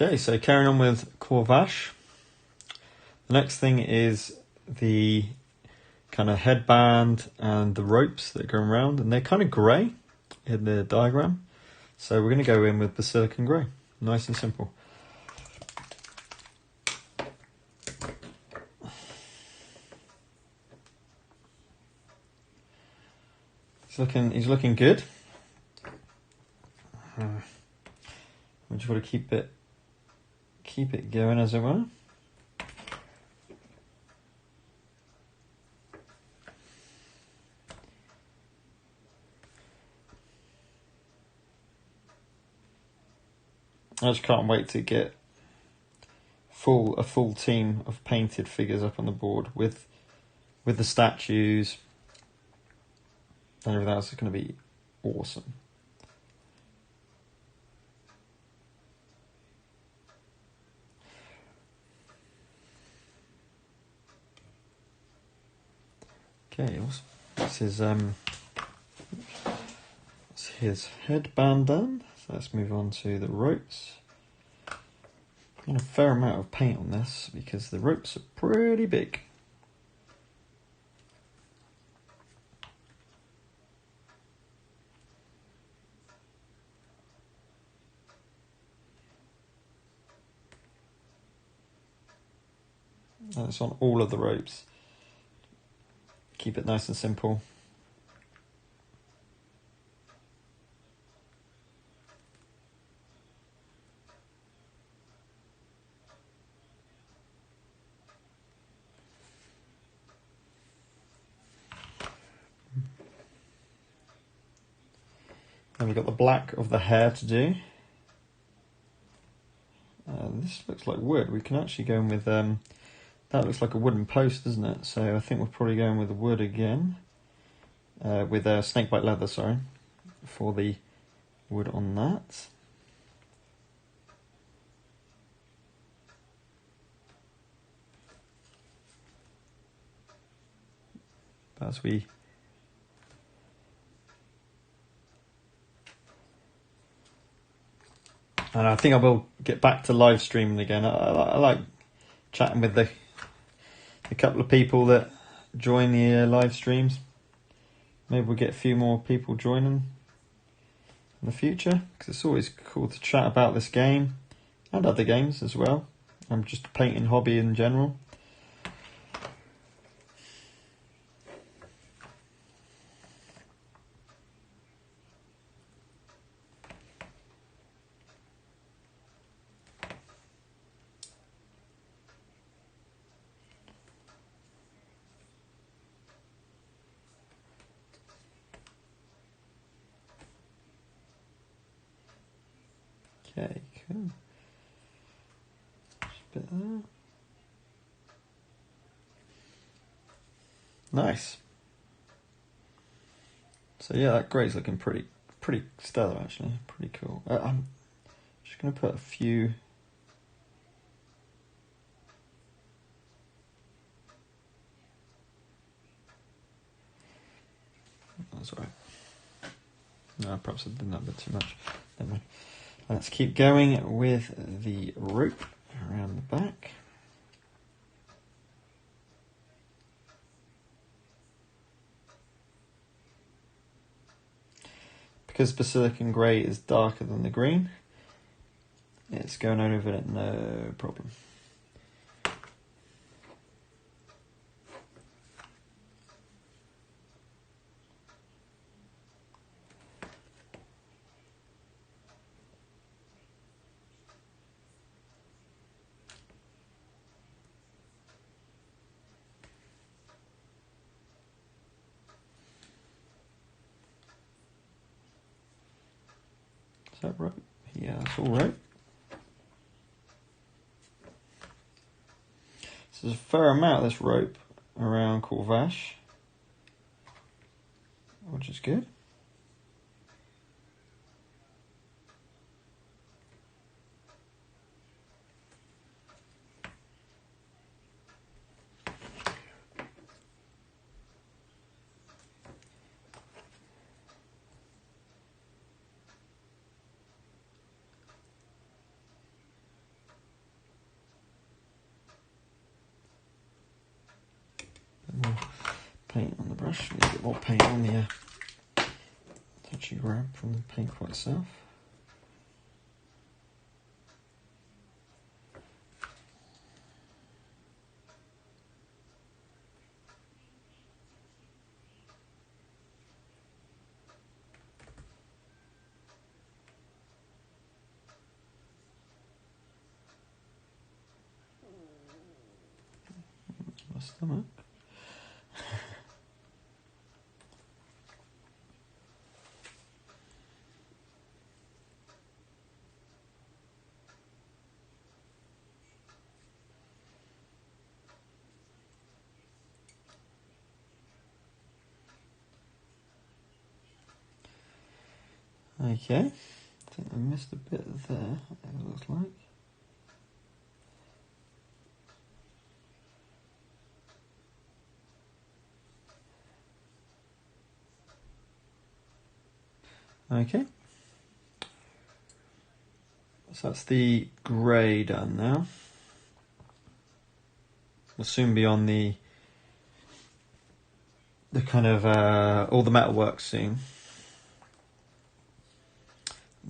Okay, so carrying on with Korvash. The next thing is the kind of headband and the ropes that go around, and they're kind of grey in the diagram. So we're going to go in with Basilic and Grey. Nice and simple. He's looking good. We just want to keep it going, as it were. I just can't wait to get a full team of painted figures up on the board with the statues and everything else. Is going to be awesome. Okay, this is his headband done. So let's move on to the ropes. I'm a fair amount of paint on this because the ropes are pretty big. And it's on all of the ropes. Keep it nice and simple. Then we've got the black of the hair to do. This looks like wood. We can actually go in with, that looks like a wooden post, doesn't it? So I think we're probably going with the wood again. With snakebite leather, sorry, for the wood on that. As we and I think I will get back to live streaming again. I like chatting with the couple of people that join the live streams. Maybe we'll get a few more people joining in the future, because it's always cool to chat about this game and other games as well. I'm just a painting hobby in general. Okay, cool. Just a bit there. Nice. So yeah, that grey's looking pretty stellar actually. Pretty cool. I'm just going to put a few. That's alright. No, perhaps I did that a bit too much. Never mind. Let's keep going with the rope around the back. Because Basilic and Grey is darker than the green, it's going over it no problem. Is that right? Yeah, that's all right. So there's a fair amount of this rope around Korvash, which is good. paint on the brush. A bit more paint on the touchy grab from the paintbrush itself. My stomach. Okay, I think I missed a bit there, it looks like. Okay, so that's the grey done now. We'll soon be on the kind of all the metalwork soon.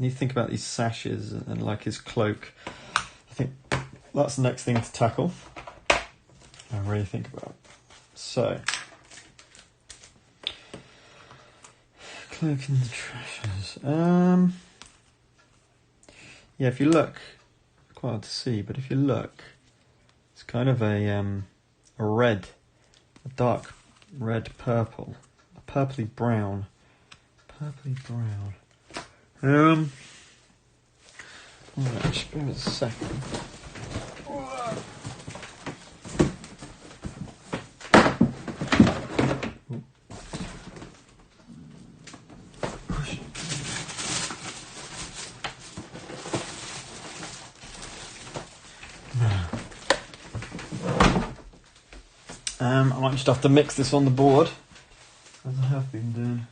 You think about these sashes and like his cloak. I think that's the next thing to tackle. I really think about. So, cloak in the treasures. Yeah, if you look, quite hard to see, but if you look, it's kind of a red, a dark red purple, a purpley brown. Right, just give us a second. I might just have to mix this on the board, as I have been doing.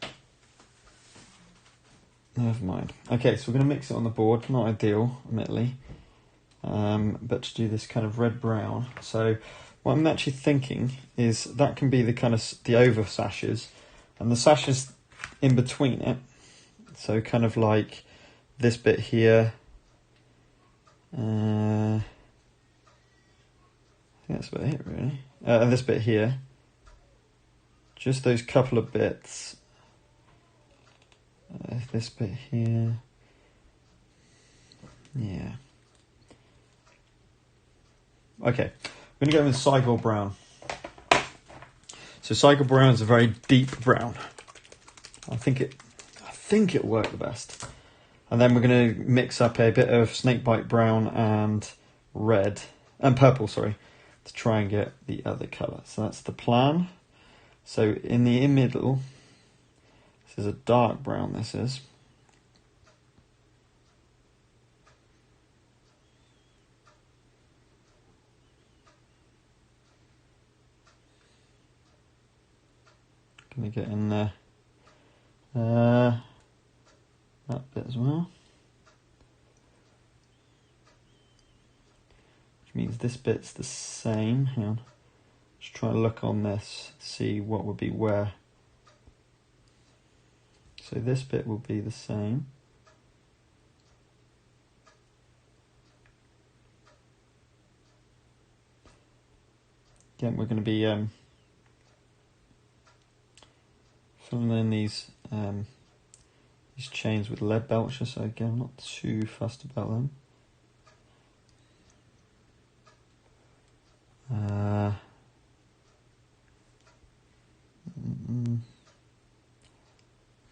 Never mind. Okay, so we're going to mix it on the board. Not ideal, admittedly, but to do this kind of red-brown. So what I'm actually thinking is that can be the kind of the over sashes, and the sashes in between it. So kind of like this bit here. I think that's about it, really. And this bit here. Just those couple of bits. This bit here. Yeah. Okay, I'm going to go with Scigor Brown. So Scigor Brown is a very deep brown. I think it'll work the best. And then we're going to mix up a bit of snakebite brown and red and purple, sorry, to try and get the other colour. So that's the plan. So in the middle, this is a dark brown. This is. Going to get in there. That bit as well. Which means this bit's the same. Hang on. Just try to look on this, see what would be where. So this bit will be the same. Again, we're going to be filling in these chains with lead belcher, so again, I'm not too fussed about them. I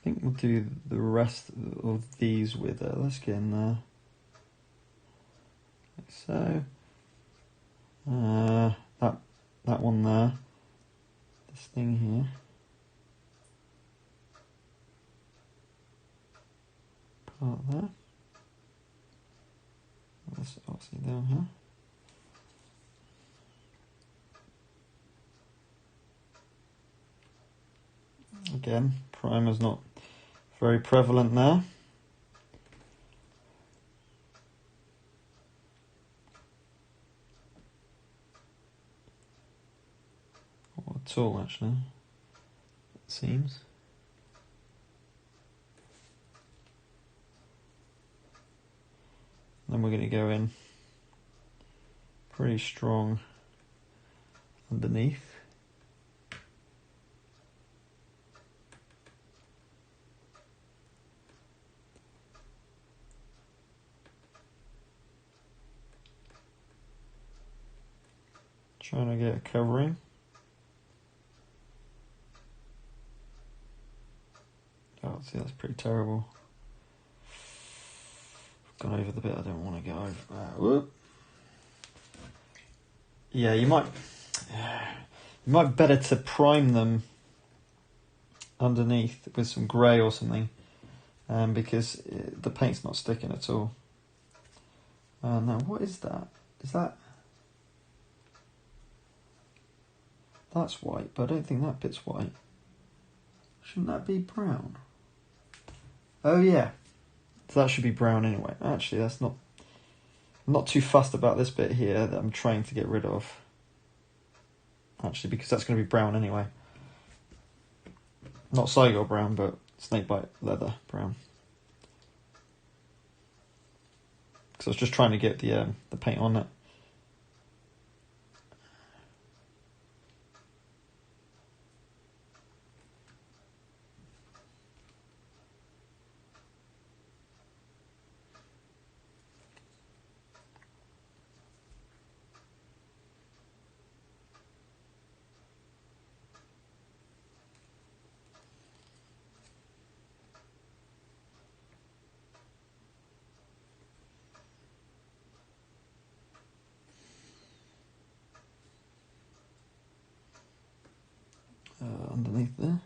think we'll do the rest of these with it. Let's get in there. Like so. That one there. This thing here. Part there. That's obviously down here. Again, primer's not very prevalent there. Or at all, actually. seems. Then we're going to go in pretty strong underneath. Trying to get a covering. Oh, see, that's pretty terrible. I've gone over the bit I don't want to go over. Whoop. Yeah, you might better to prime them underneath with some grey or something, because the paint's not sticking at all. Now, what is that? Is that... That's white, but I don't think that bit's white. Shouldn't that be brown? Oh yeah, so that should be brown anyway. Actually, that's not... I'm not too fussed about this bit here that I'm trying to get rid of. Actually, because that's going to be brown anyway. Not Scigor Brown, but Snakebite Leather Brown. Because I was just trying to get the paint on it. Underneath there.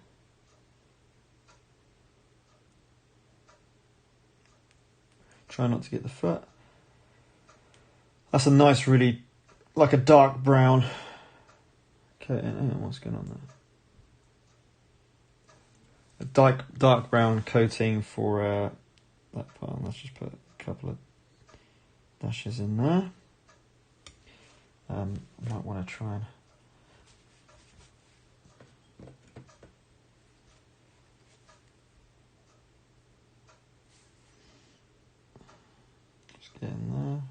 Try not to get the foot. That's a nice, really, like a dark brown. Okay, hang on, what's going on there? A dark brown coating for that part. Let's just put a couple of dashes in there. I might want to try and... Get in there.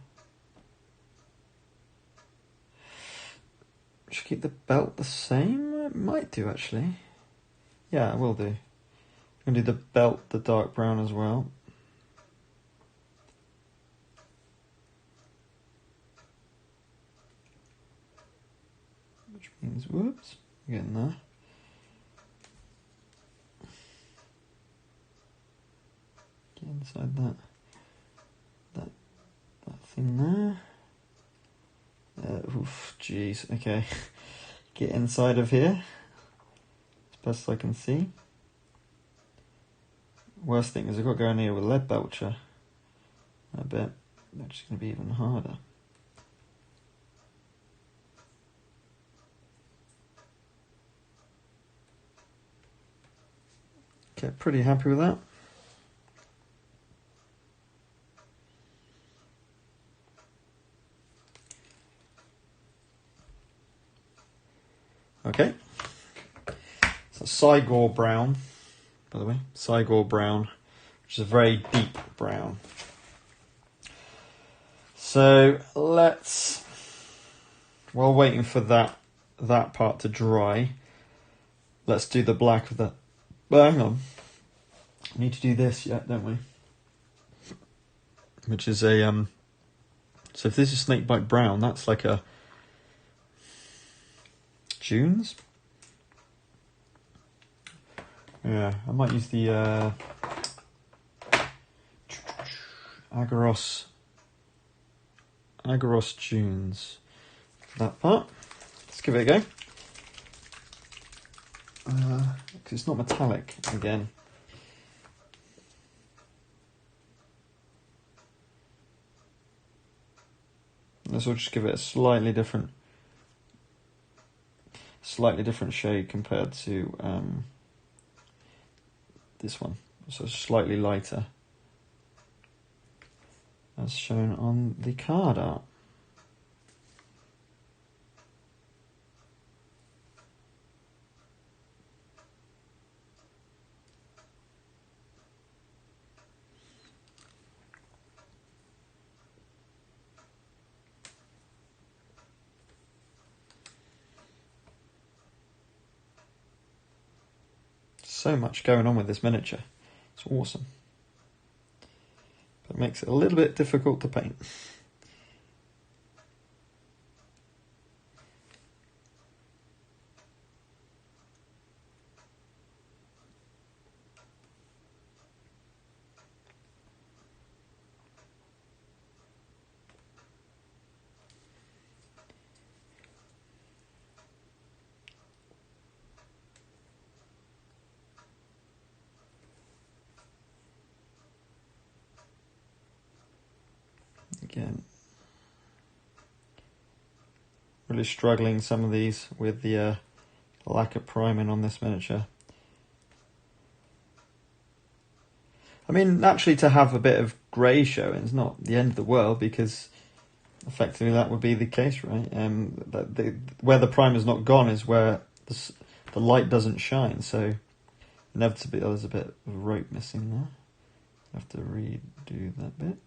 Should keep the belt the same? It might do actually. Yeah, it will do. I'm going to do the belt the dark brown as well. Which means, whoops, getting there. Get inside that. That thing there. Oof, jeez, okay. Get inside of here as best I can see. Worst thing is I've got to go in here with a lead belcher. I bet that's just going to be even harder. Okay, pretty happy with that. Okay, so Scigor Brown, by the way, Scigor Brown, which is a very deep brown. So let's, while waiting for that part to dry, let's do the black of the, well, hang on, we need to do this yet, don't we? Which is a, so if this is Snakebite Brown, that's like a, Dunes? Yeah, I might use the Agaros Dunes for that part. Let's give it a go. Because it's not metallic again. Let's all just give it a slightly different shade compared to this one, so slightly lighter as shown on the card art. so much going on with this miniature. It's awesome. But it makes it a little bit difficult to paint. Again, really struggling some of these with the lack of priming on this miniature. I mean, naturally to have a bit of grey showing is not the end of the world, because effectively that would be the case, right? Where the primer's not gone is where the light doesn't shine, so inevitably there's a bit of rope missing there. I have to redo that bit.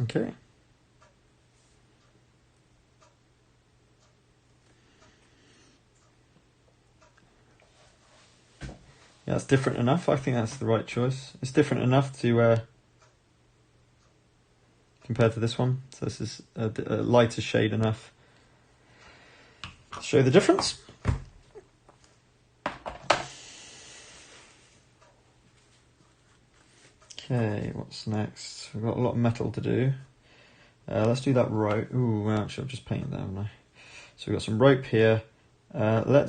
Okay. Yeah, that's different enough. I think that's the right choice. It's different enough to compared to this one. So this is a lighter shade enough to show the difference. Okay, what's next? We've got a lot of metal to do. Let's do that rope. Ooh, actually I've just painted that, haven't I? So we've got some rope here. Maybe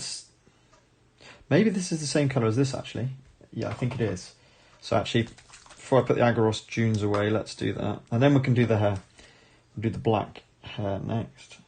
this is the same colour as this, actually. Yeah, I think it is. So actually, before I put the Agaros dunes away, let's do that. And then we can do the hair. We'll do the black hair next.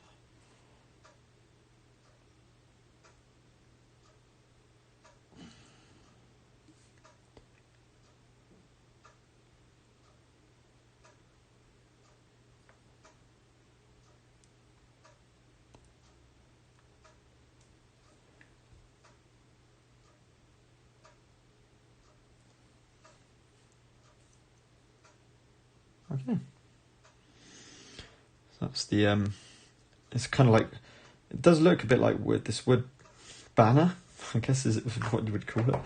Okay. So that's the it's kind of like, it does look a bit like wood. This wood banner, I guess, is what you would call it.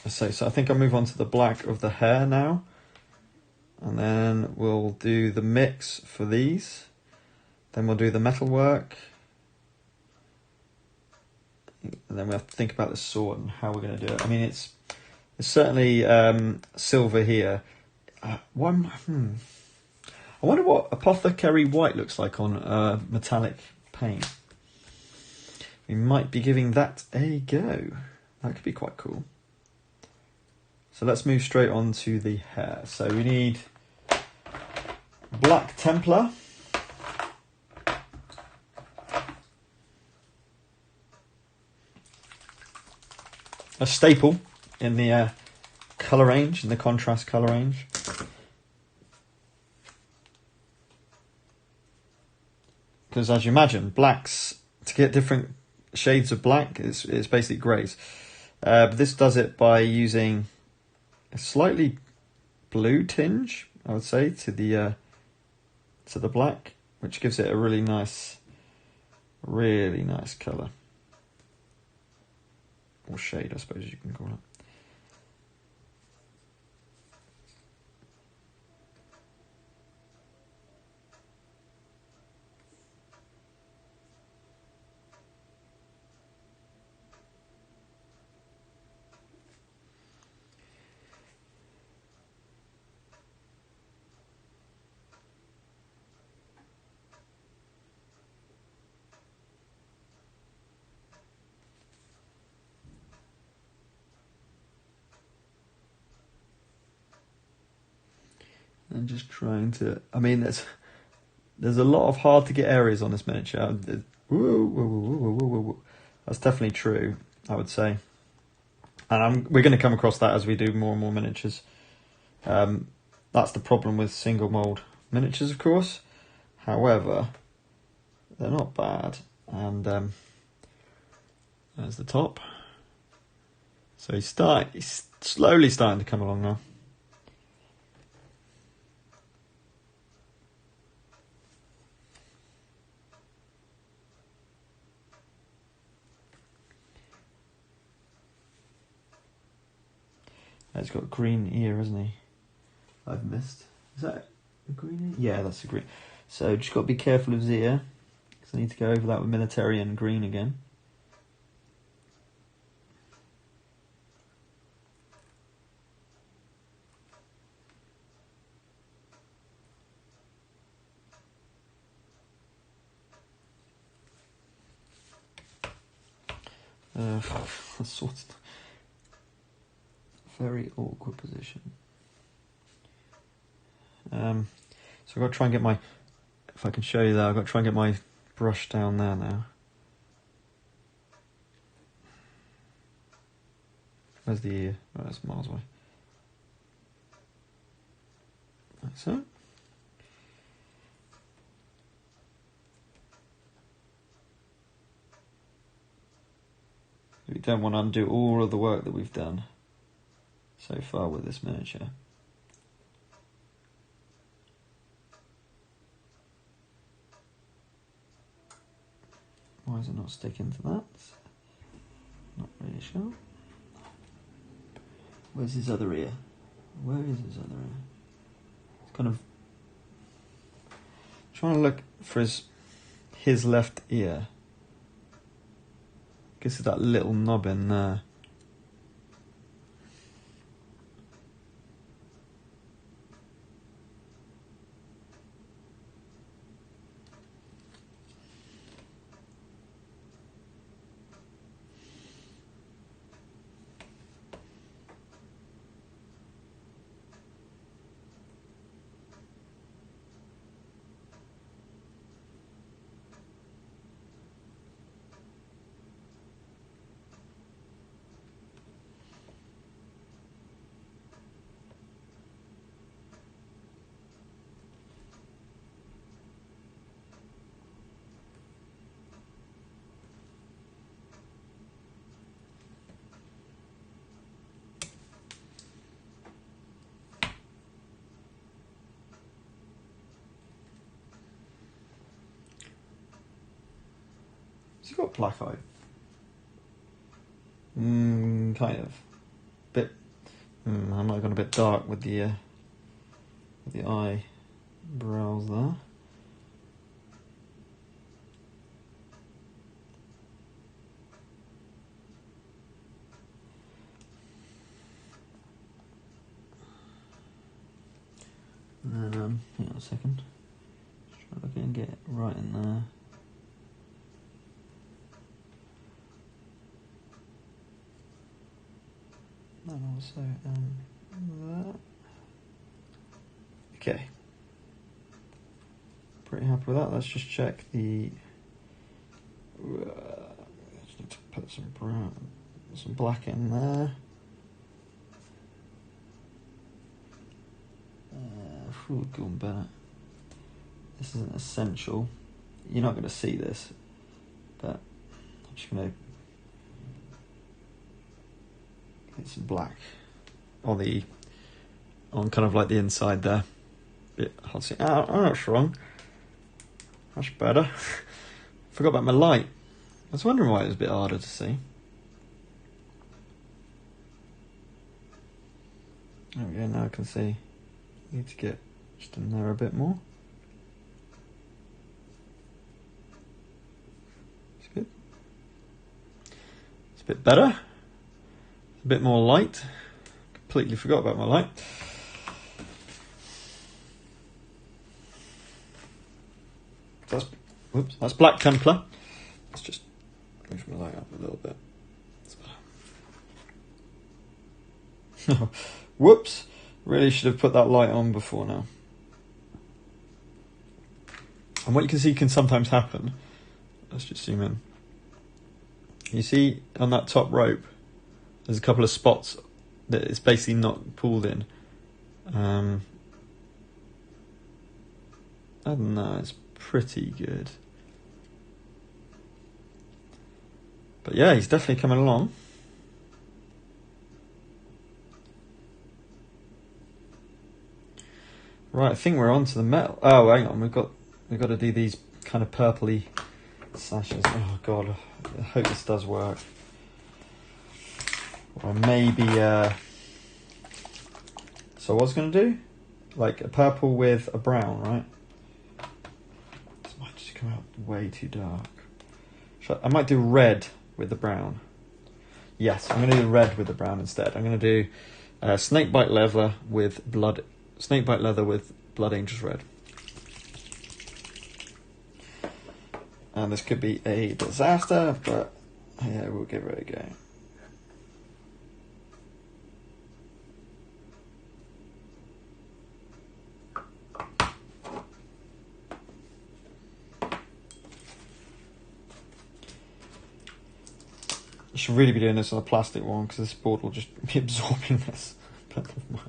So I think I'll move on to the black of the hair now, and then we'll do the mix for these. Then we'll do the metal work. And then we have to think about the sword and how we're going to do it. I mean, it's certainly silver here. I wonder what Apothecary White looks like on metallic paint. We might be giving that a go. That could be quite cool. So let's move straight on to the hair. So we need Black Templar. A staple in the colour range, in the contrast colour range. Because as you imagine, blacks, to get different shades of black, it's basically greys. But this does it by using a slightly blue tinge, I would say, to the black, which gives it a really nice colour. Or shade, I suppose you can call it. And just trying to, I mean, there's a lot of hard to get areas on this miniature. Whoa. That's definitely true, I would say. And we're going to come across that as we do more and more miniatures. That's the problem with single mould miniatures, of course. However, they're not bad. And there's the top. So he's slowly starting to come along now. He's got a green ear, hasn't he? I've missed. Is that a green ear? Yeah, that's a green. So just got to be careful of his ear, because I need to go over that with military and green again. That's sort of very awkward position. So I've got to try and get my, if I can show you that, I've got to try and get my brush down there now. Where's the ear? Oh, that's miles away. Like so. We don't want to undo all of the work that we've done so far with this miniature. Why is it not sticking to that? Not really sure. Where's his other ear? Where is his other ear? It's kind of trying to look for his left ear. I guess it's that little knob in there. Has he got black eye? Kind of. Bit. I might have gone a bit dark with the eyebrows there. And then, hang on a second. Just try to look and get it right in there. And also that. Okay. Pretty happy with that. Let's just check the. Just need to put some brown, some black in there. Go on better. This isn't essential. You're not going to see this, but I'm just going to get some black on kind of like the inside there. Bit hard to see. Oh, that's wrong. That's better. Forgot about my light. I was wondering why it was a bit harder to see. There we go. Now I can see. Need to get just in there a bit more. It's good. It's a bit better. It's a bit more light. Completely forgot about my light. That's Black Templar. Let's just move my light up a little bit. Whoops. Really should have put that light on before now. And what you can see can sometimes happen. Let's just zoom in. You see on that top rope, there's a couple of spots that it's basically not pulled in. I don't know, it's pretty good. But yeah, he's definitely coming along. Right, I think we're on to the metal. Oh, hang on, we've got to do these kind of purpley sashes. Oh god, I hope this does work. Or maybe so what I was going to do, like a purple with a brown, right? This might just come out way too dark. I might do red with the brown. Yes, I'm going to do red with the brown instead. I'm going to do snakebite leather with blood angels red. And this could be a disaster, but yeah, we'll give it a go. You should really be doing this on a plastic one because this board will just be absorbing this. But never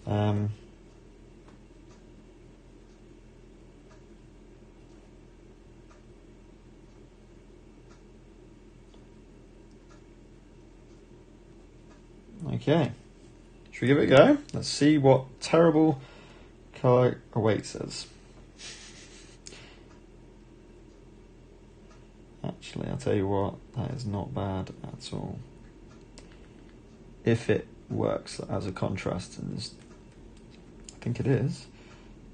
mind. Okay, should we give it a go? Let's see what terrible colour awaits us. Actually, I'll tell you what, that is not bad at all. If it works as a contrast, and I think it is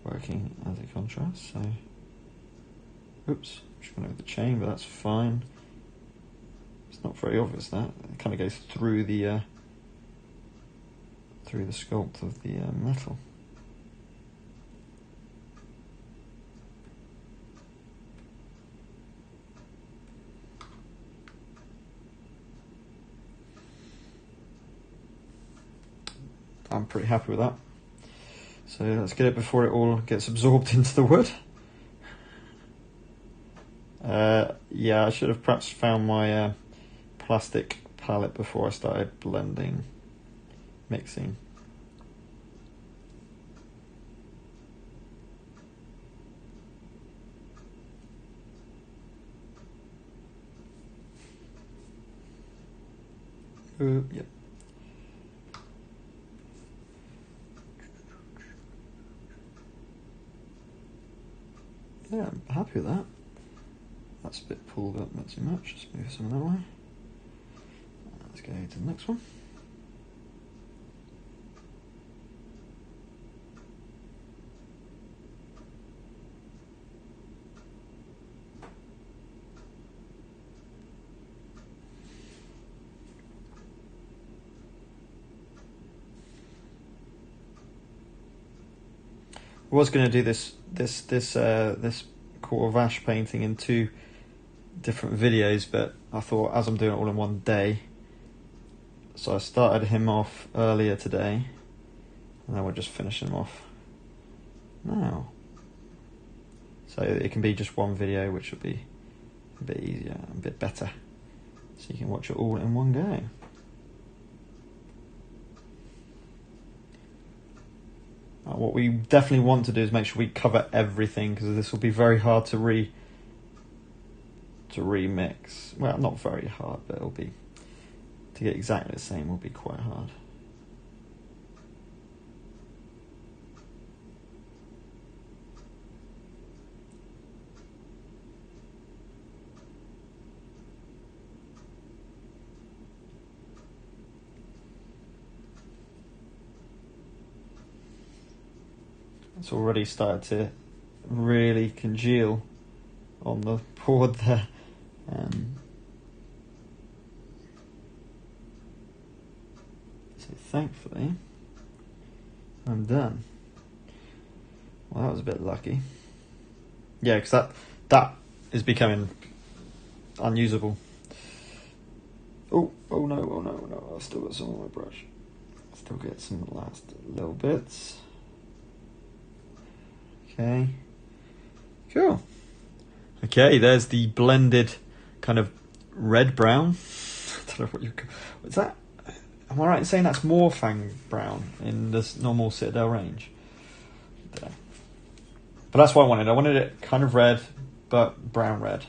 working as a contrast, so oops, just went over the chain, but that's fine. It's not very obvious that. It kind of goes through the sculpt of the metal. I'm pretty happy with that. So let's get it before it all gets absorbed into the wood. Yeah, I should have perhaps found my plastic palette before I started mixing. Yep. Yeah, I'm happy with that. That's a bit pulled up, not too much. Let's move some of that way. Let's go to the next one. I was going to do this Korvash painting in 2 different videos, but I thought as I'm doing it all in one day, so I started him off earlier today, and then we'll just finish him off now. So it can be just one video, which will be a bit easier, a bit better, so you can watch it all in one go. What we definitely want to do is make sure we cover everything, because this will be very hard to remix. Well, not very hard, but it'll be, to get exactly the same will be quite hard. It's already started to really congeal on the board there. So thankfully, I'm done. Well, that was a bit lucky. Yeah, because that is becoming unusable. Oh no! I've still got some on my brush. Still get some last little bits. Okay, cool. Okay, there's the blended kind of red brown. I don't know what you. What's that? Am I right in saying that's Morfang brown in this normal Citadel range? But that's what I wanted. I wanted it kind of red, but brown red.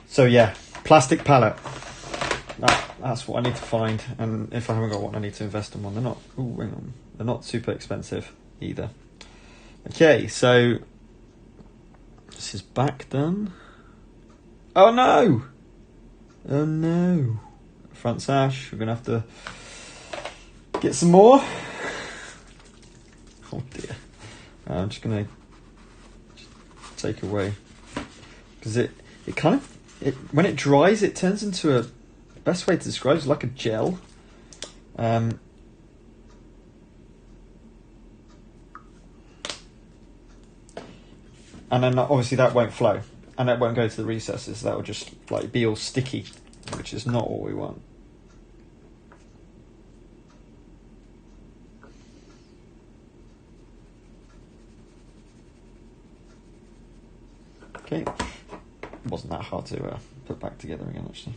So yeah, plastic palette. That's what I need to find, and if I haven't got one, I need to invest in one. They're not. Ooh, hang on. They're not super expensive either. Okay, so this is back done. Oh no! Oh no! Front sash. We're gonna have to get some more. Oh dear. I'm just gonna take away because it kind of when it dries, it turns into a. Best way to describe it is like a gel. And then obviously that won't flow, and that won't go to the recesses. That will just like be all sticky, which is not what we want. Okay, it wasn't that hard to put back together again, actually.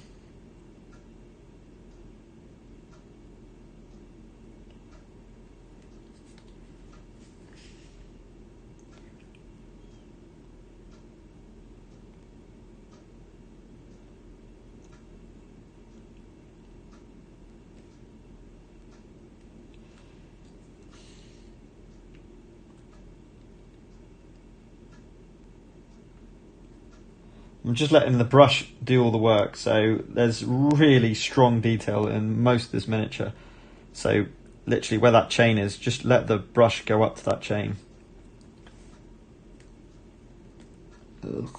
I'm just letting the brush do all the work, so there's really strong detail in most of this miniature. So literally where that chain is, just let the brush go up to that chain. Oh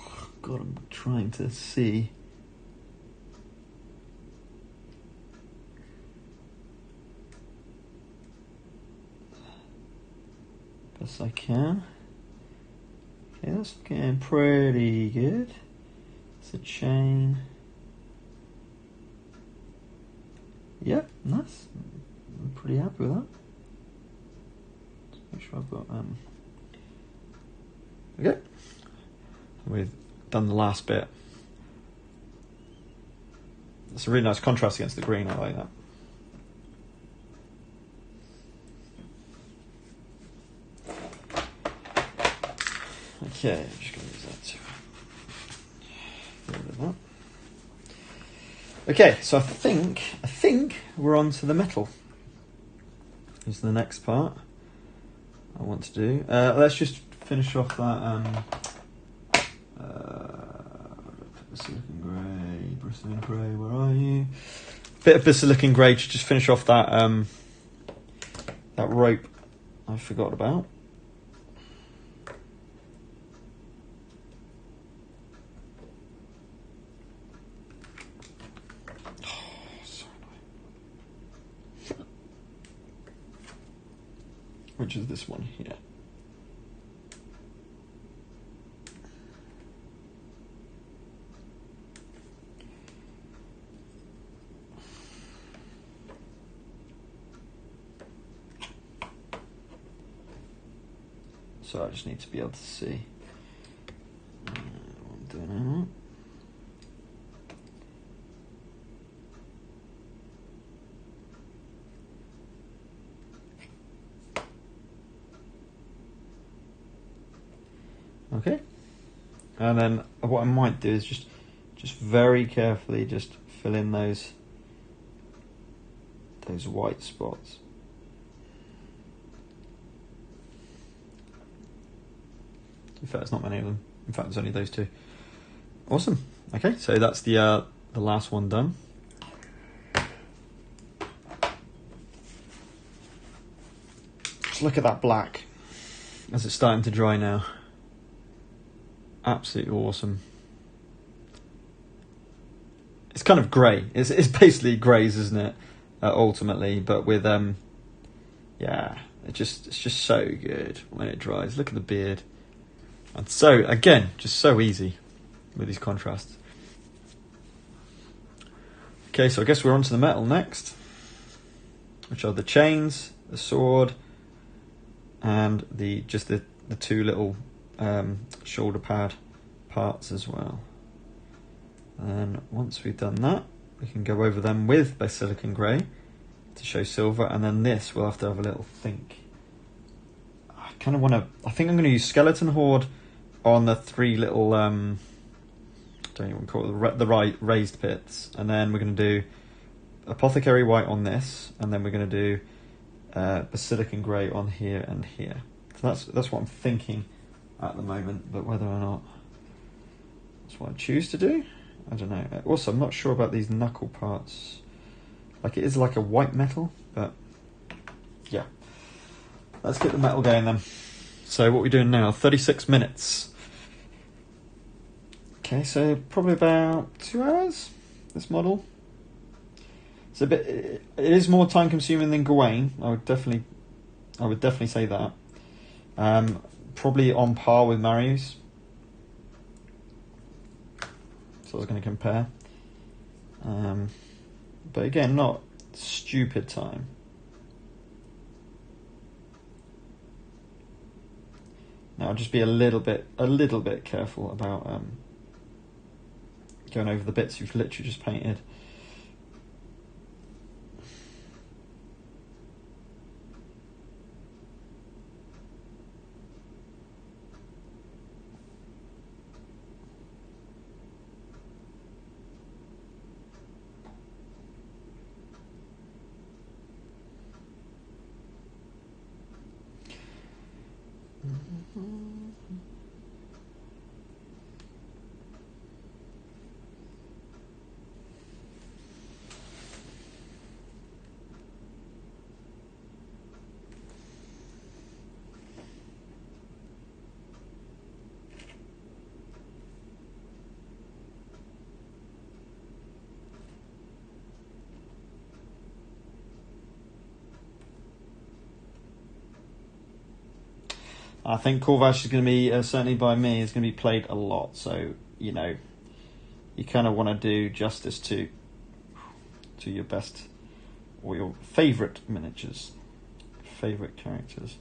God, I'm trying to see. Best I can. Okay, that's looking pretty good. It's a chain. Yep, nice. I'm pretty happy with that. Let's make sure I've got okay. We've done the last bit. It's a really nice contrast against the green, I like that. Okay, I'm just going to use that too. Get rid of that. Okay, so I think we're on to the metal. Is the next part I want to do. Let's just finish off that Basilican Grey, where are you? Bit of Basilican Grey to just finish off that that rope I forgot about. Which is this one here. So I just need to be able to see what I'm doing now. Okay, and then what I might do is just very carefully just fill in those white spots. In fact, there's not many of them. In fact, there's only those two. Awesome. Okay, so that's the last one done. Just look at that black as it's starting to dry now. Absolutely awesome. It's kind of grey. It's basically greys, isn't it? Ultimately, but with yeah, it's just so good when it dries. Look at the beard. And so again, just so easy with these contrasts. Okay, so I guess we're on to the metal next, which are the chains, the sword, and the two little shoulder pad parts as well. And once we've done that, we can go over them with Basilican Grey to show silver, and then this we'll have to have a little think. I kind of want to. I think I'm going to use Skeleton Horde on the three little. Don't even call it the right raised pits, and then we're going to do Apothecary White on this, and then we're going to do Basilican Grey on here and here. So that's what I'm thinking at the moment, but whether or not that's what I choose to do, I don't know. Also, I'm not sure about these knuckle parts. Like, it is like a white metal, but yeah. Let's get the metal going then. So what are we doing now? 36 minutes. Okay, so probably about 2 hours, this model. It's a bit. It is more time consuming than Gawain. I would definitely say that. Probably on par with Marius. So I was going to compare. But again, not stupid time. Now, just be a little bit careful about going over the bits you've literally just painted. I think Korvash is going to be, certainly by me, is going to be played a lot. So, you know, you kind of want to do justice to your best or your favourite miniatures, favourite characters.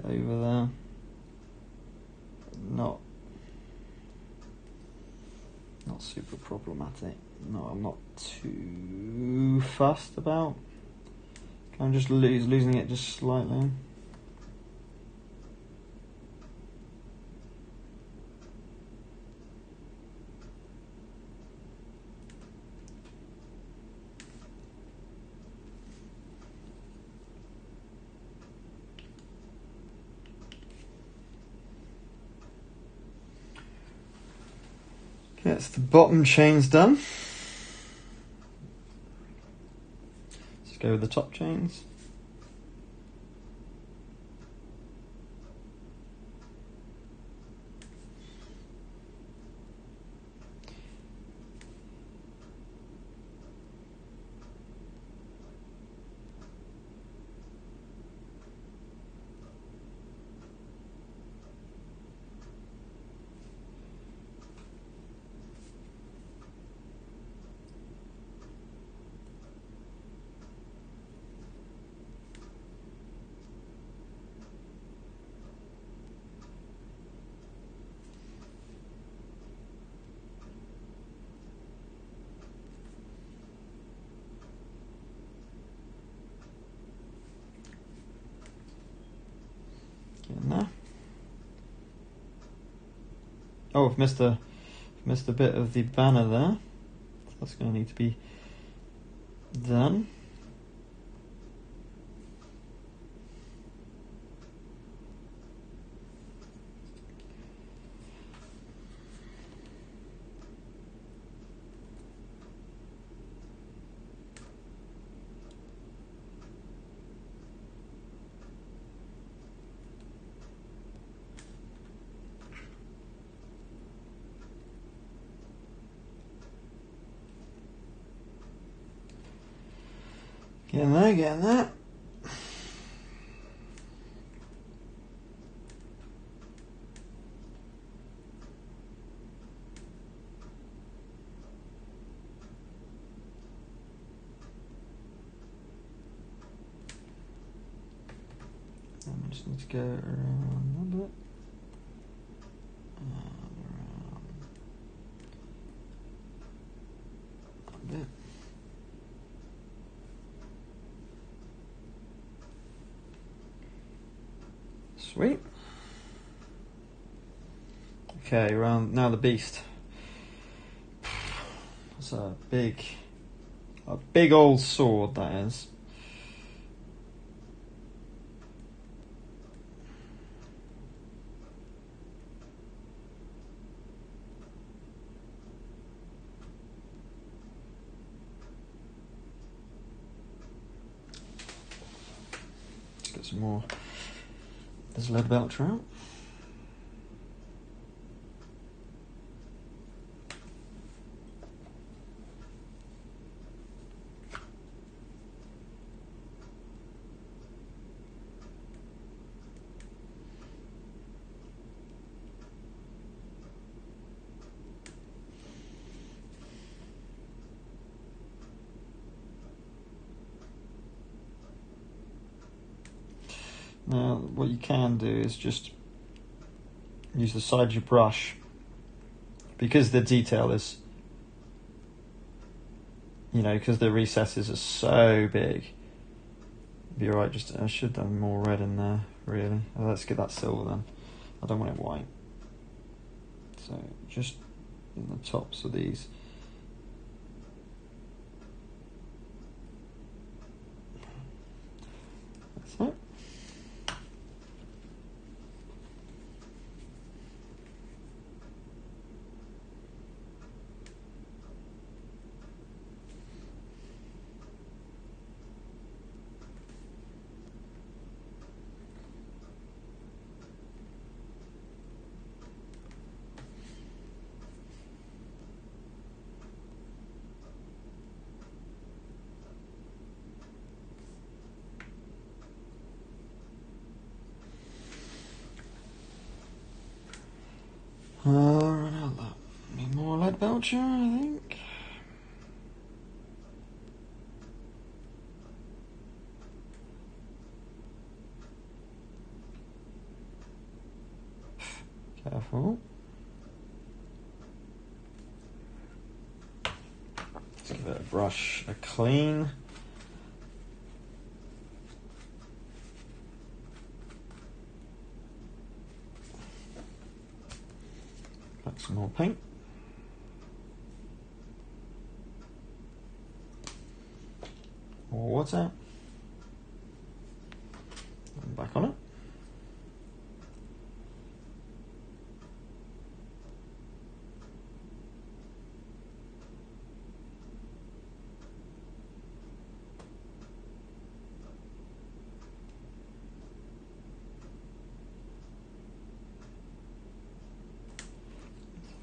Over there, not super problematic. No, I'm not too fussed about. I'm just losing it just slightly. That's the bottom chains done. Let's go with the top chains. Getting there. Oh, I've missed Missed a bit of the banner there. So that's going to need to be done. Getting there. I just need to go around a bit. Around a bit. Sweet. Okay, around now the beast. It's a big old sword that is. Let's get some more. There's lead belcher out. Now, what you can do is just use the side of your brush, because the detail is, because the recesses are so big. Be alright, I should have more red in there, really. Let's get that silver then. I don't want it white. So, just in the tops of these. That's it. Run out that. Need more lead belcher, I think. Careful. Let's give it a brush, a clean. Back some more paint. More water. And back on it.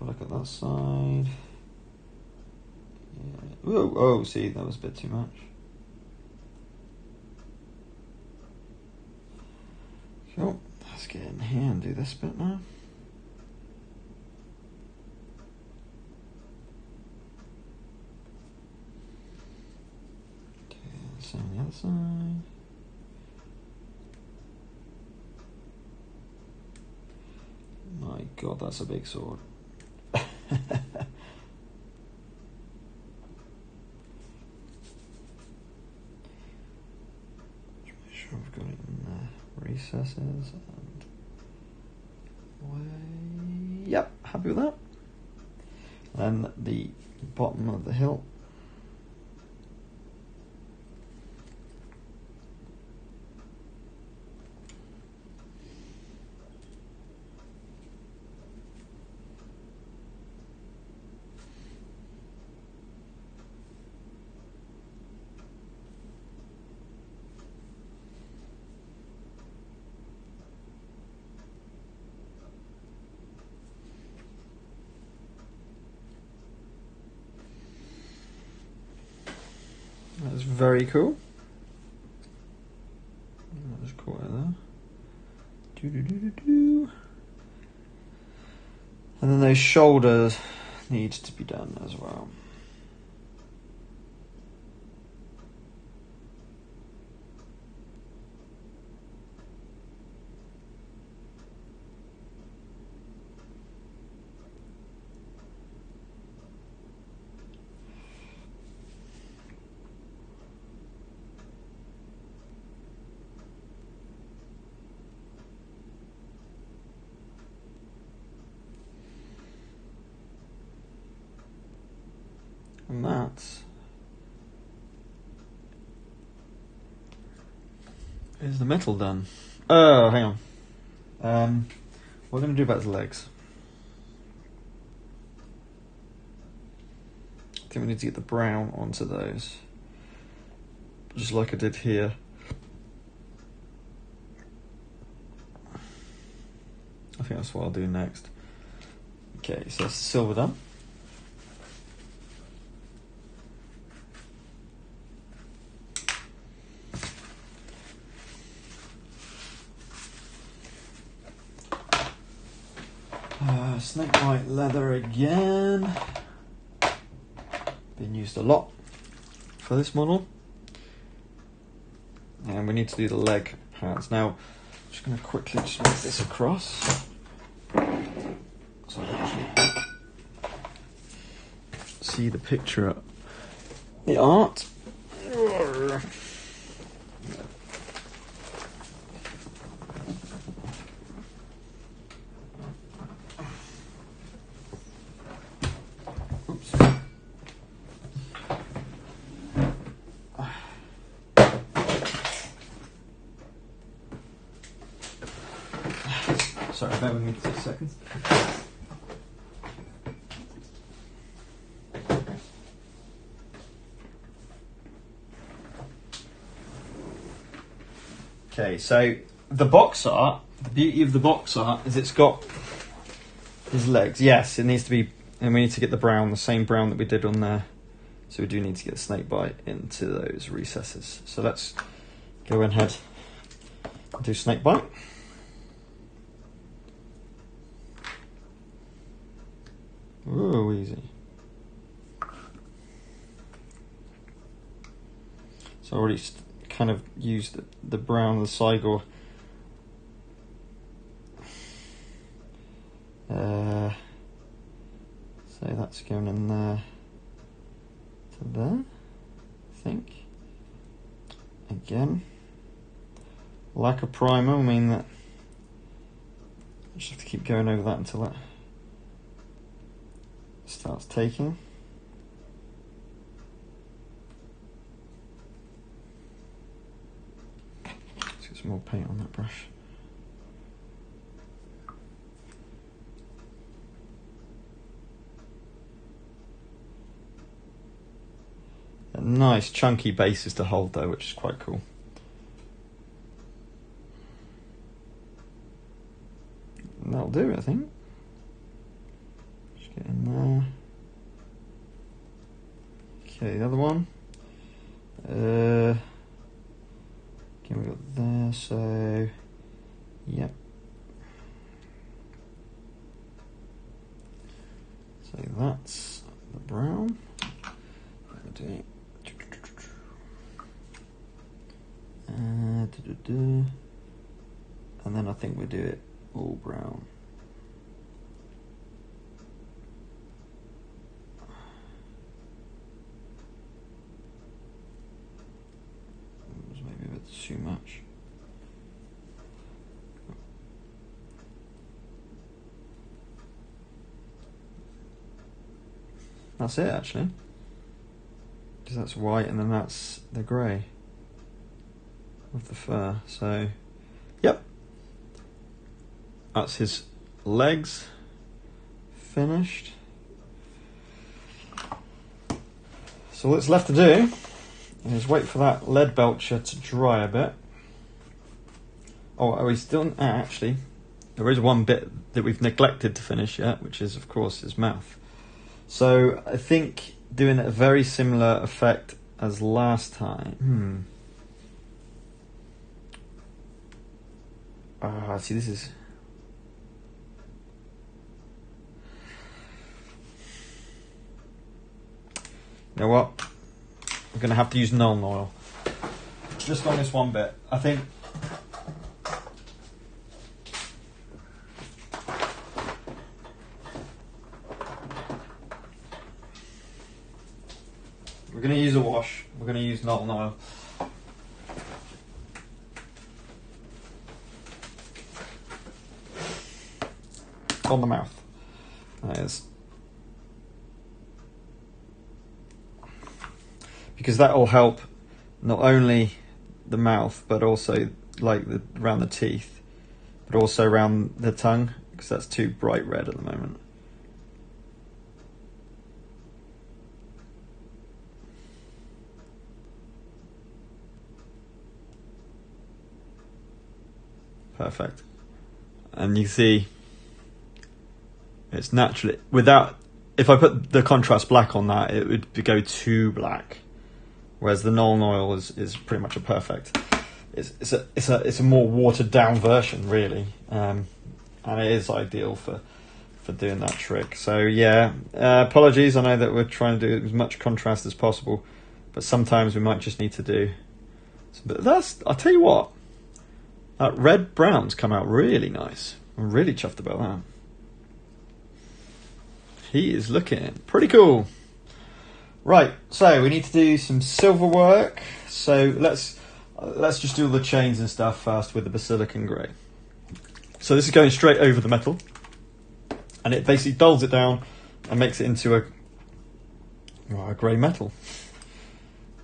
Look at that side. Yeah. Oh, see, that was a bit too much. Cool. Let's get in here and do this bit now. Okay, same on the other side. My God, that's a big sword. Make sure I've got it in the recesses and away. Yep, happy with that. And the bottom of the hilt. That's very cool. I'll just call it there. And then those shoulders need to be done as well. And that is the metal done. Oh, hang on. What are we going to do about his legs? I think we need to get the brown onto those. Just like I did here. I think that's what I'll do next. Okay, so that's the silver done. Snakebite leather again. Been used a lot for this model. And we need to do the leg pads. Now, I'm just going to quickly just move this across. So I can actually see the picture, the art. Sorry, bear with me 2 seconds. Okay, so the box art, the beauty of the box art is it's got his legs. Yes, it needs to be, and we need to get the brown, the same brown that we did on there. So we do need to get the snakebite into those recesses. So let's go ahead and do snakebite. Oh, easy. So I already kind of used the brown of the Scigor. So that's going in there to there, I think. Again, lack of primer will mean that I just have to keep going over that until it starts taking. Let's get some more paint on that brush. A nice chunky bases to hold though, which is quite cool. And that'll do it, I think. Just get in there. Okay, the other one. Again, we got there, so yep. So that's the brown. And then I think we do it all brown. It was maybe a bit too much. that's it actually. Because that's white and then that's the grey of the fur. So, yep. That's his legs finished. So all that's left to do is wait for that lead belcher to dry a bit. Oh, he's still... actually, there is one bit that we've neglected to finish yet, which is, of course, his mouth. So I think doing a very similar effect as last time. See, this is... You know what? I'm going to have to use Nuln Oil. Just on this one bit. I think... we're going to use a wash. We're going to use Nuln Oil. On the mouth. That is. Because that will help not only the mouth, but also like around the teeth, but also around the tongue, because that's too bright red at the moment. Perfect. And you see, it's naturally, without, if I put the contrast black on that, it would go too black. Whereas the Nuln Oil is pretty much a perfect. It's a more watered down version, really, and it is ideal for doing that trick. So yeah, apologies. I know that we're trying to do as much contrast as possible, but sometimes we might just need to do. But I'll tell you what, that red brown's come out really nice. I'm really chuffed about that. He is looking pretty cool. Right, so we need to do some silver work. So let's just do all the chains and stuff first with the Basilican Grey. So this is going straight over the metal, and it basically dulls it down and makes it into a grey metal.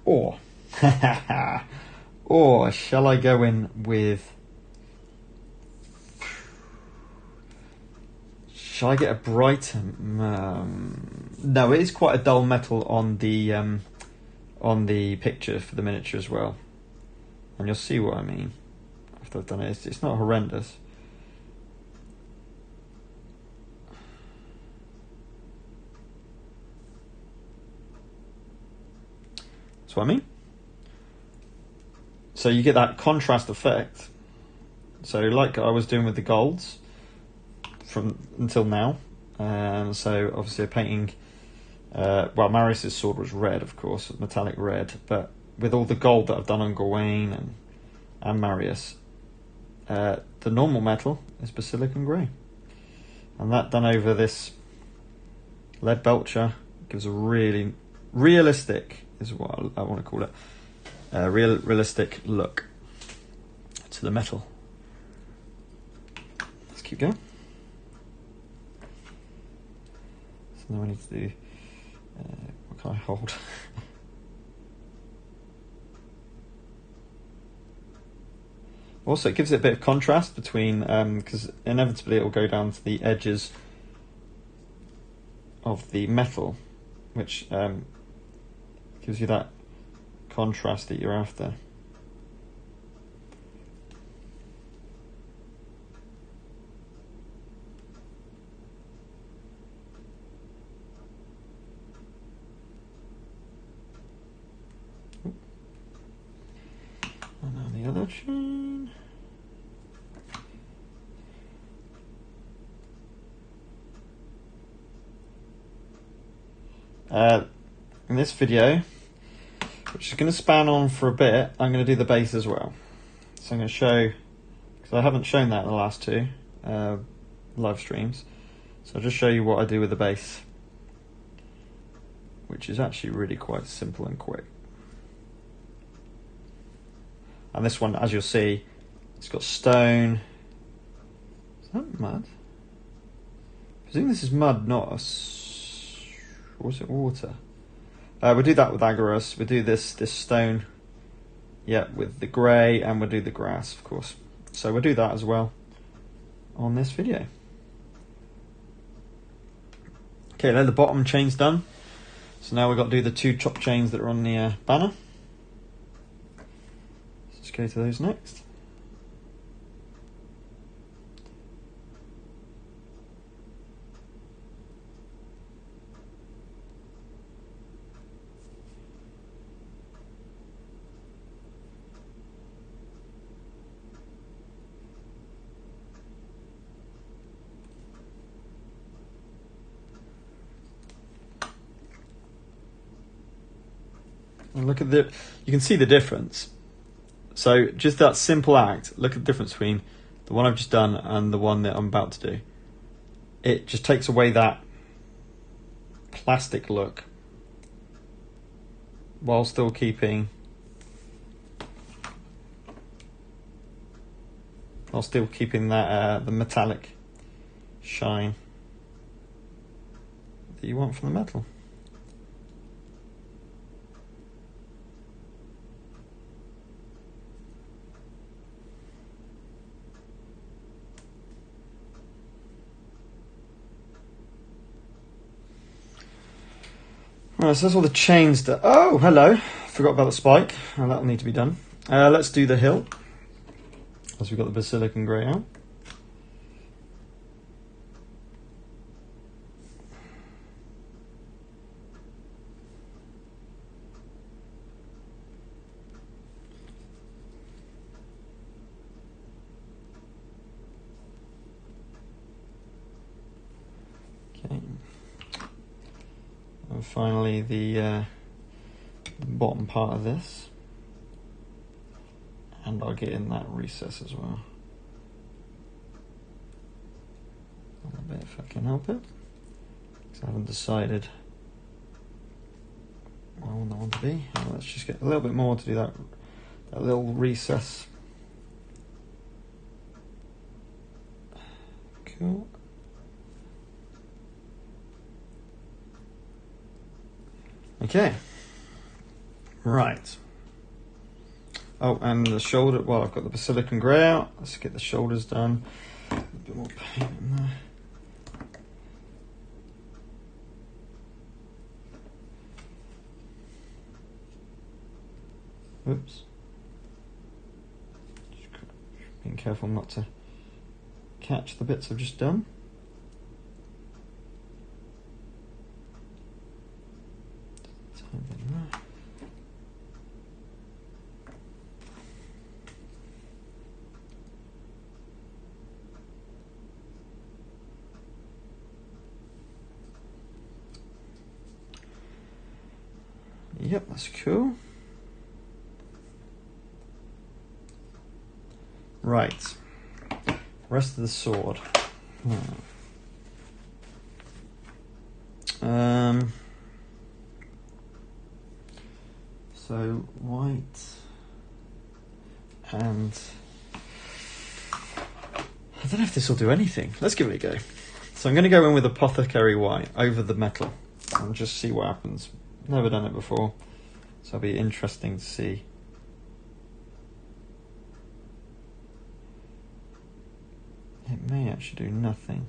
Or, or shall I go in with? Shall I get a brighter? No, it is quite a dull metal on the picture for the miniature as well, and you'll see what I mean after I've done it. It's not horrendous. That's what I mean. So you get that contrast effect. So like I was doing with the golds from until now. So obviously painting, well, Marius's sword was red, of course, metallic red, but with all the gold that I've done on Gawain and Marius, the normal metal is Basilican Grey. And that done over this lead belcher gives a really realistic, is what I want to call it, realistic look to the metal. Let's keep going. So now I need to do, what can I hold? Also, it gives it a bit of contrast between, because inevitably it will go down to the edges of the metal, which gives you that contrast that you're after. And now the other chain. In this video, which is going to span on for a bit, I'm going to do the base as well. So I'm going to show, because I haven't shown that in the last two live streams, so I'll just show you what I do with the base, which is actually really quite simple and quick. And this one, as you'll see, it's got stone. Is that mud? I presume this is mud, not a... or was it water? We'll do that with Agarus. We'll do this stone, yeah, with the grey, and we'll do the grass, of course. So we'll do that as well on this video. Okay, then the bottom chain's done. So now we've got to do the 2 top chains that are on the banner. Let's go to those next. And look at you can see the difference. So just that simple act, look at the difference between the one I've just done and the one that I'm about to do. It just takes away that plastic look while still keeping that the metallic shine that you want from the metal. Right, so that's all the chains that... Oh, hello. Forgot about the spike. Oh, that'll need to be done. Let's do the hill, as we've got the Basilic and Grey out. Okay. And finally the bottom part of this, and I'll get in that recess as well a little bit if I can help it, because I haven't decided where I want that one to be. Let's just get a little bit more to do that little recess. Cool. Okay, right. Oh, and the shoulder, well, I've got the Basilic and Grey out. Let's get the shoulders done. A bit more paint in there. Oops. Just being careful not to catch the bits I've just done. Yep, that's cool. Right. Rest of the sword. So white and I don't know if this will do anything. Let's give it a go. So I'm going to go in with Apothecary White over the metal and just see what happens. Never done it before, so it'll be interesting to see. It may actually do nothing.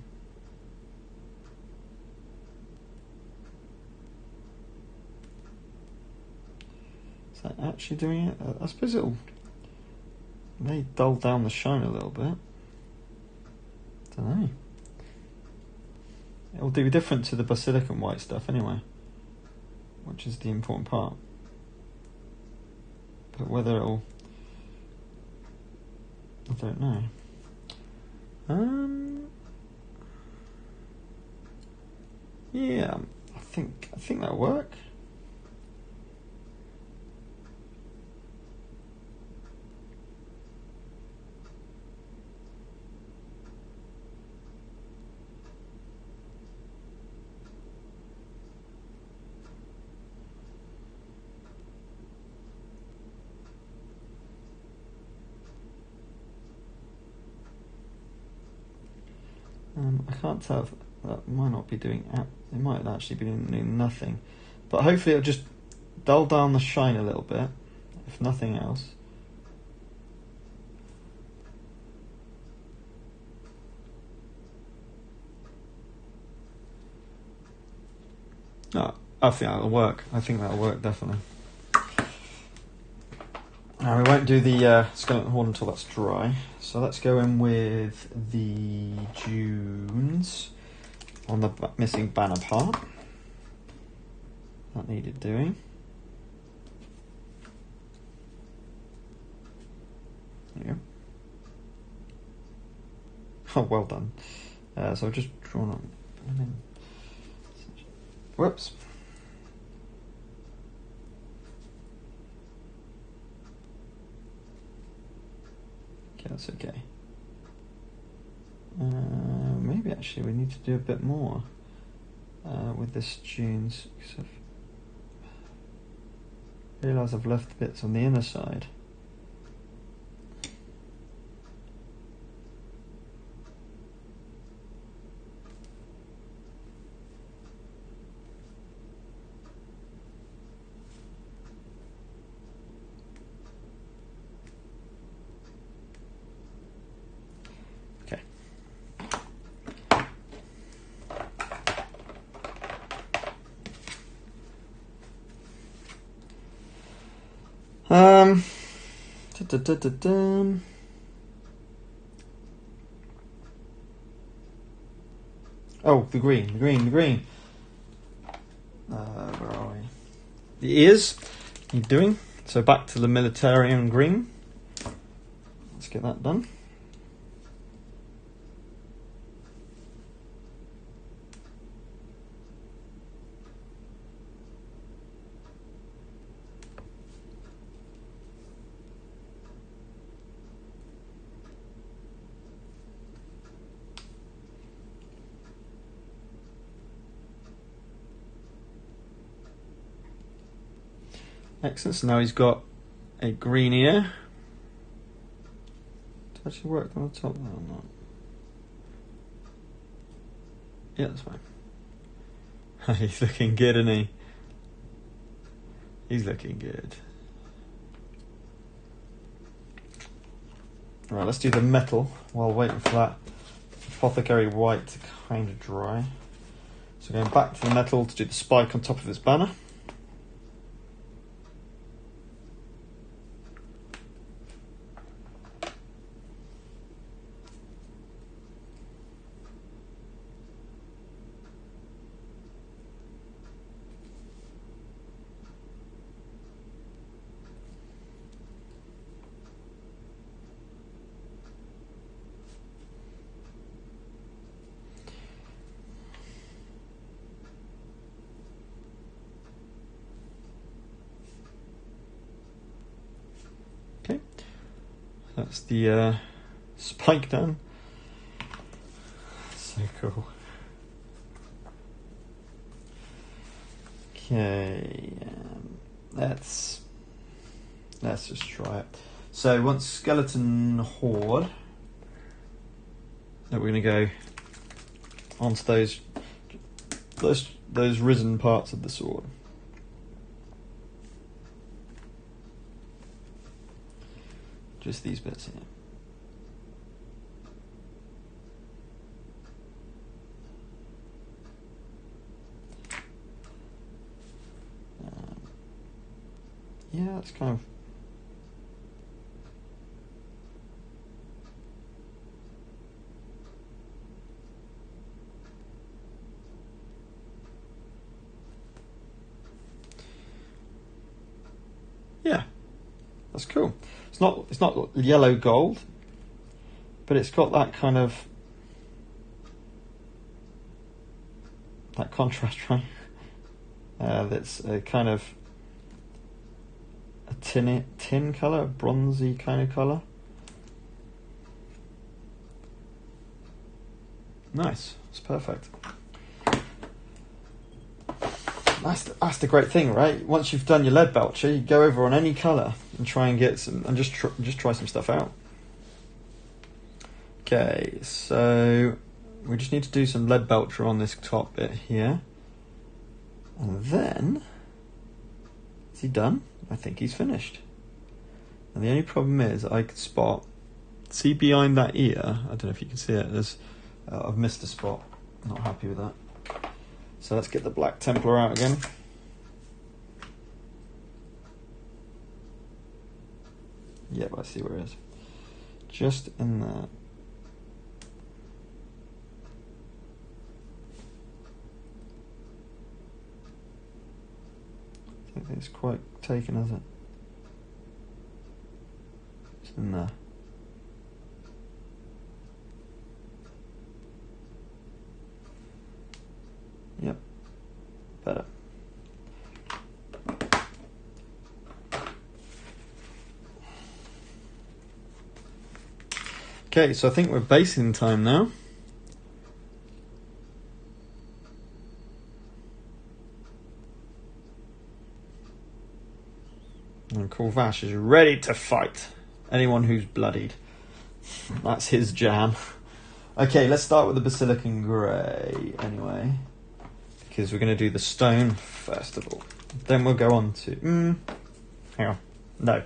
Is that actually doing it? I suppose it may dull down the shine a little bit. Don't know. It'll do different to the Basilic and White stuff anyway, which is the important part. But whether it'll... I don't know. Yeah, I think that'll work. I can't tell if that might not be doing. It might actually be doing nothing, but hopefully it'll just dull down the shine a little bit, if nothing else. No, I think that'll work. I think that'll work definitely. Now we won't do the skeleton horn until that's dry. So let's go in with the dunes on the missing banner part. That needed doing. There you go. Oh, well done. So I've just drawn on. Whoops. Okay, that's okay. Maybe actually we need to do a bit more with this dunes. Because I realise I've left bits on the inner side. Oh, the green. Where are we? The ears. You're doing so. Back to the militarian green. Let's get that done. Excellent, so now he's got a green ear. It's actually worked on the top there or not? Yeah, that's fine. He's looking good, isn't he? He's looking good. Right, let's do the metal while waiting for that apothecary white to kind of dry. So going back to the metal to do the spike on top of his banner. That's the spike done. So cool. Okay, let's just try it. So once skeleton horde, then we're going to go onto those risen parts of the sword. Just these bits here. Yeah, it's kind of. Yeah, that's cool. It's not yellow gold, but it's got that kind of that contrast, right? That's a kind of a tin colour, bronzy kind of colour. Nice, it's perfect. That's the great thing, right? Once you've done your lead belcher, you go over on any colour and try and get some, and just try some stuff out. Okay, so we just need to do some lead belcher on this top bit here. And then, is he done? I think he's finished. And the only problem is I could spot, see behind that ear, I don't know if you can see it, there's, I've missed a spot, not happy with that. So let's get the black Templar out again. Yep, I see where it is. Just in there. I don't think it's quite taken, has it? It's in there. Yep, better. Okay, so I think we're basing time now. And Korvash is ready to fight anyone who's bloodied. That's his jam. Okay, let's start with the Basilican Grey anyway, because we're going to do the stone first of all. Then we'll go on to... hang on. No,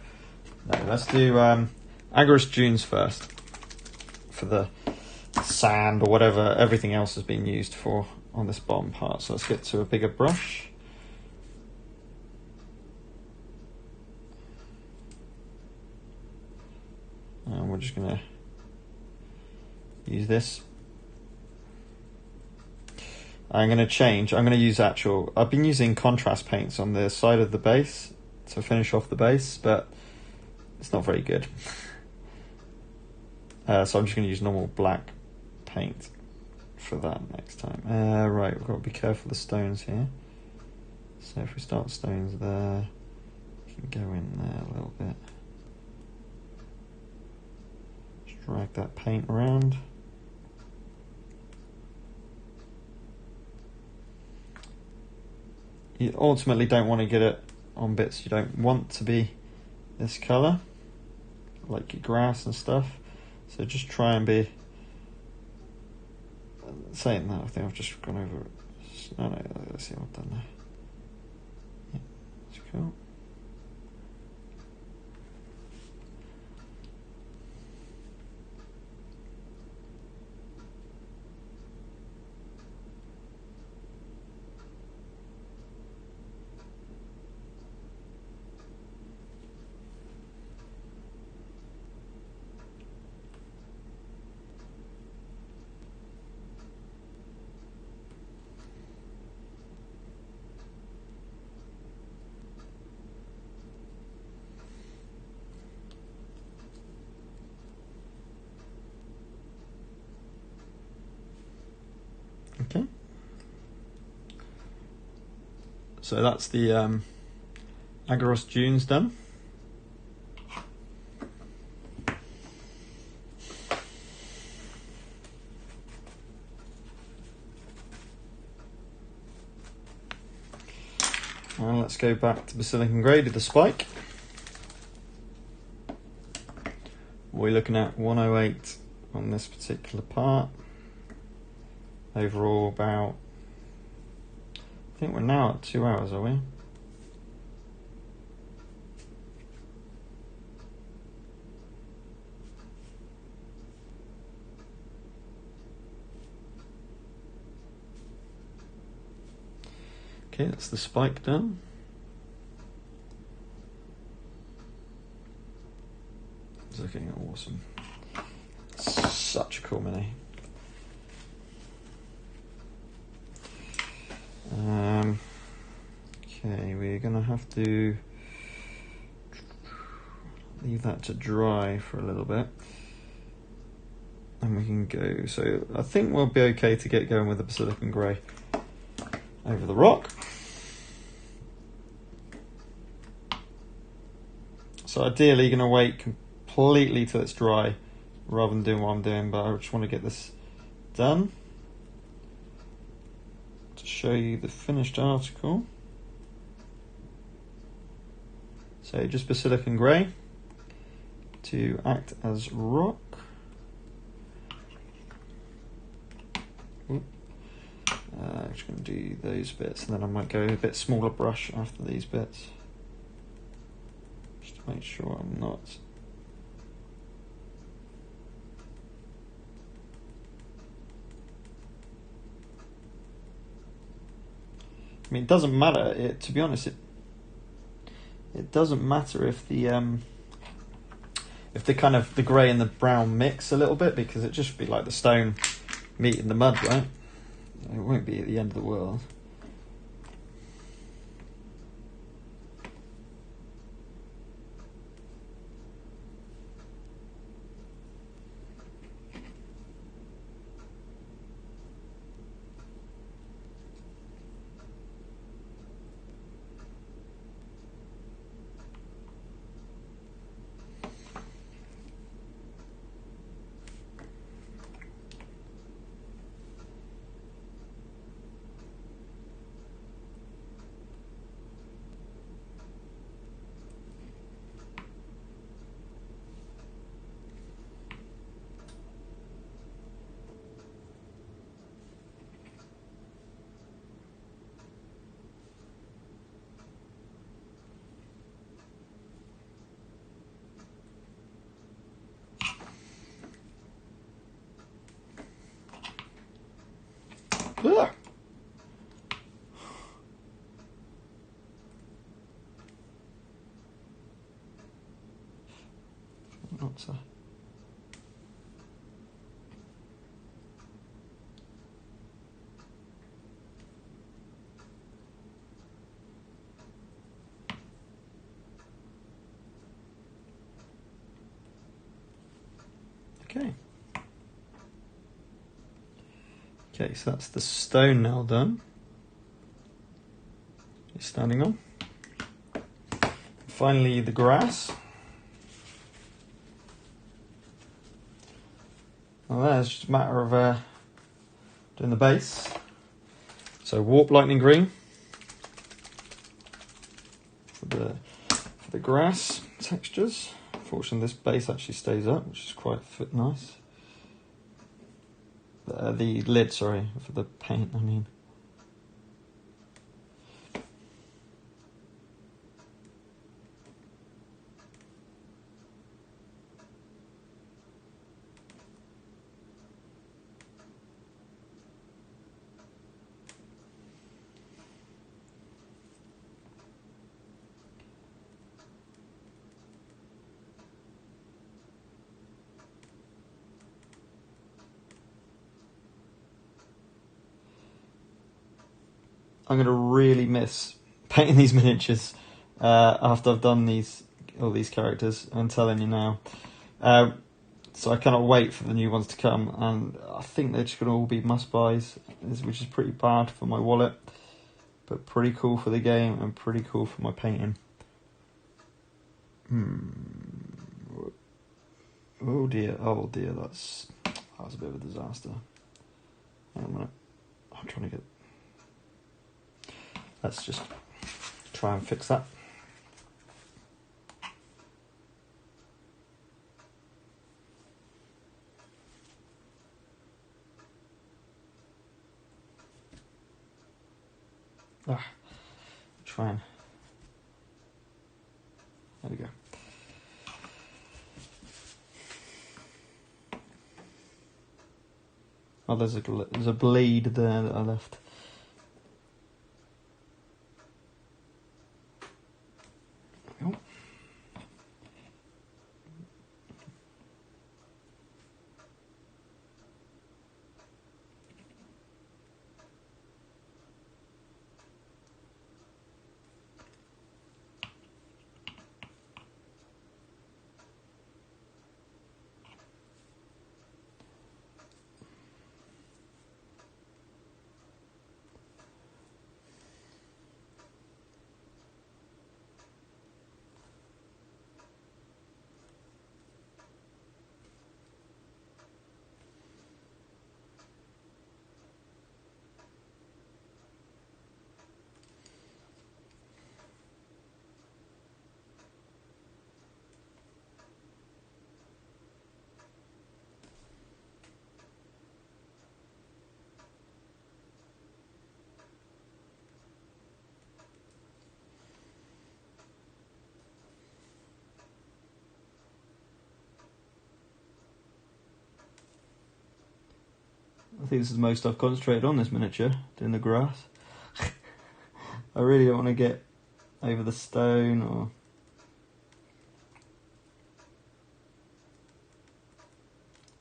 let's do Agorist Dunes first. For the sand or whatever everything else has been used for on this bottom part. So let's get to a bigger brush. And we're just going to use this. I'm going to change. I'm going to use actual... I've been using contrast paints on the side of the base to finish off the base, but it's not very good. So I'm just going to use normal black paint for that next time. Right, we've got to be careful of the stones here. So if we start stones there, we can go in there a little bit. Just drag that paint around. You ultimately don't want to get it on bits you don't want to be this colour, like your grass and stuff. So just try and be... Saying that, I think I've just gone over it. No, let's see what I've done there. Yeah, that's cool. Okay. So that's the Agorist Dunes done. And let's go back to Basilican Grey to the spike. We're looking at 108 on this particular part. Overall about, I think we're now at 2 hours, are we? Okay, that's the spike done. It's looking awesome. Such a cool mini. Okay, we're gonna have to leave that to dry for a little bit, and we can go. So I think we'll be okay to get going with the Basilican Grey over the rock. So ideally, you're gonna wait completely till it's dry, rather than doing what I'm doing. But I just want to get this done to show you the finished article. So just Basilican Grey to act as rock. Just going to do those bits, and then I might go a bit smaller brush after these bits, just to make sure I'm not. I mean, it doesn't matter. To be honest, it doesn't matter if the kind of the grey and the brown mix a little bit, because it just should be like the stone meeting the mud, right? It won't be at the end of the world. Ugh. What's that? Okay. Okay, so that's the stone now done. It's standing on. Finally, the grass. Well, there's just a matter of doing the base. So warp lightning green for the grass textures. Fortunately, this base actually stays up, which is quite nice. The lid, sorry, for the paint, I mean. I'm going to really miss painting these miniatures after I've done all these characters. I'm telling you now. So I cannot wait for the new ones to come, and I think they're just going to all be must-buys, which is pretty bad for my wallet, but pretty cool for the game and pretty cool for my painting. Oh dear, that was a bit of a disaster. Hang on a minute. I'm trying to get... Let's just try and fix that. Try and... There we go. Oh, there's a blade there that I left. I think this is the most I've concentrated on this miniature, doing the grass. I really don't want to get over the stone or...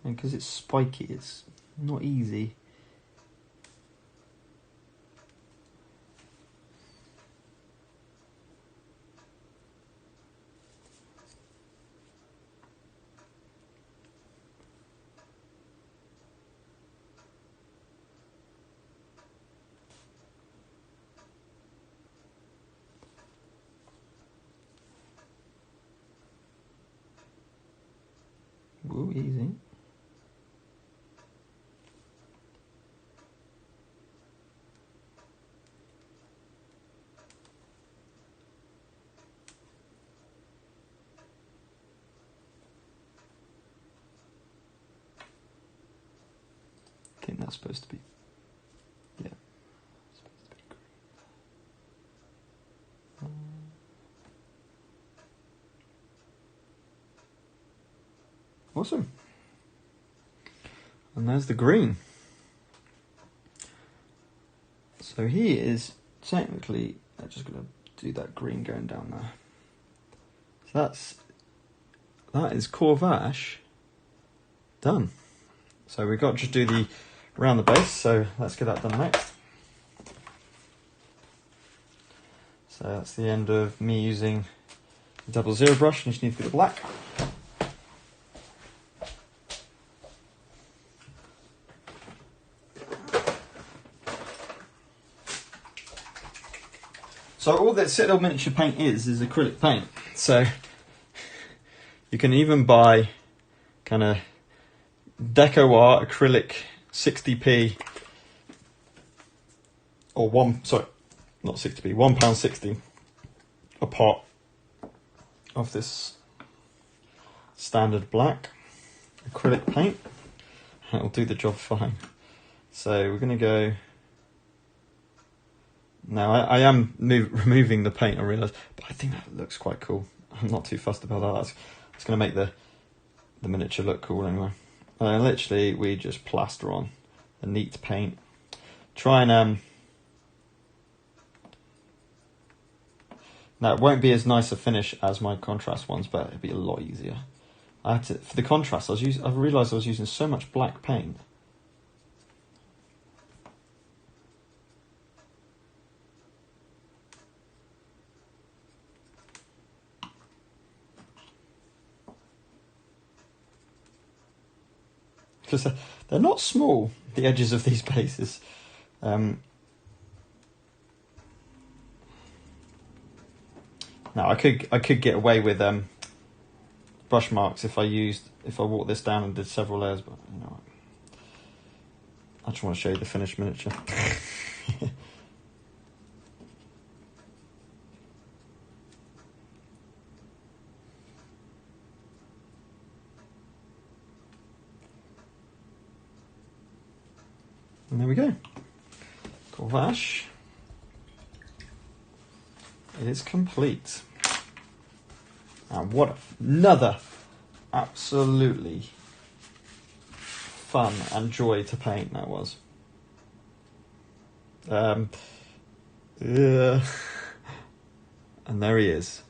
And because it's spiky, it's not easy. Ooh, easy. I think that's supposed to be, yeah, supposed to be green. Awesome. And there's the green. So he is technically, I'm just going to do that green going down there. So that is Korvash done. So we've got to just do the around the base, so let's get that done next. So that's the end of me using the double zero brush, and you just need to get the black. So all that Citadel miniature paint is acrylic paint. So you can even buy kind of deco art acrylic 60p or not 60p, £1.60 a pot of this standard black acrylic paint. It'll do the job fine. So we're going to go. Now I am removing the paint, I realise, but I think that looks quite cool. I'm not too fussed about that. It's going to make the miniature look cool anyway. And literally we just plaster on a neat paint. Try and now it won't be as nice a finish as my contrast ones, but it'll be a lot easier. I had to, for the contrast, I realised I was using so much black paint. Because they're not small, the edges of these bases. Now I could get away with brush marks if I walked this down and did several layers, but you know, I just want to show you the finished miniature. And there we go. Korvash is complete. And what another absolutely fun and joy to paint that was. And there he is.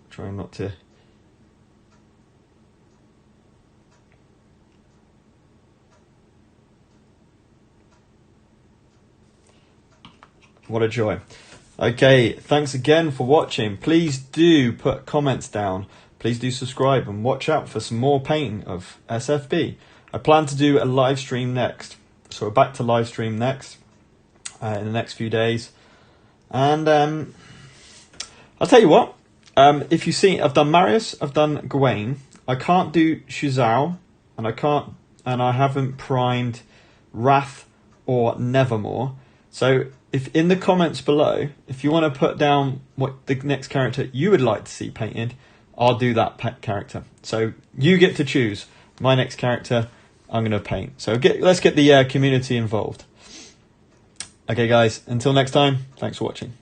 Trying not to. What a joy. Okay, thanks again for watching. Please do put comments down. Please do subscribe and watch out for some more painting of SFB. I plan to do a live stream next. So we're back to live stream next in the next few days. And I'll tell you what. If you see, I've done Marius, I've done Gawain. I can't do Shuzhou, and I haven't primed Wrath or Nevermore. So if in the comments below, if you want to put down what the next character you would like to see painted, I'll do that character. So you get to choose my next character I'm going to paint. So let's get the community involved. Okay guys, until next time, thanks for watching.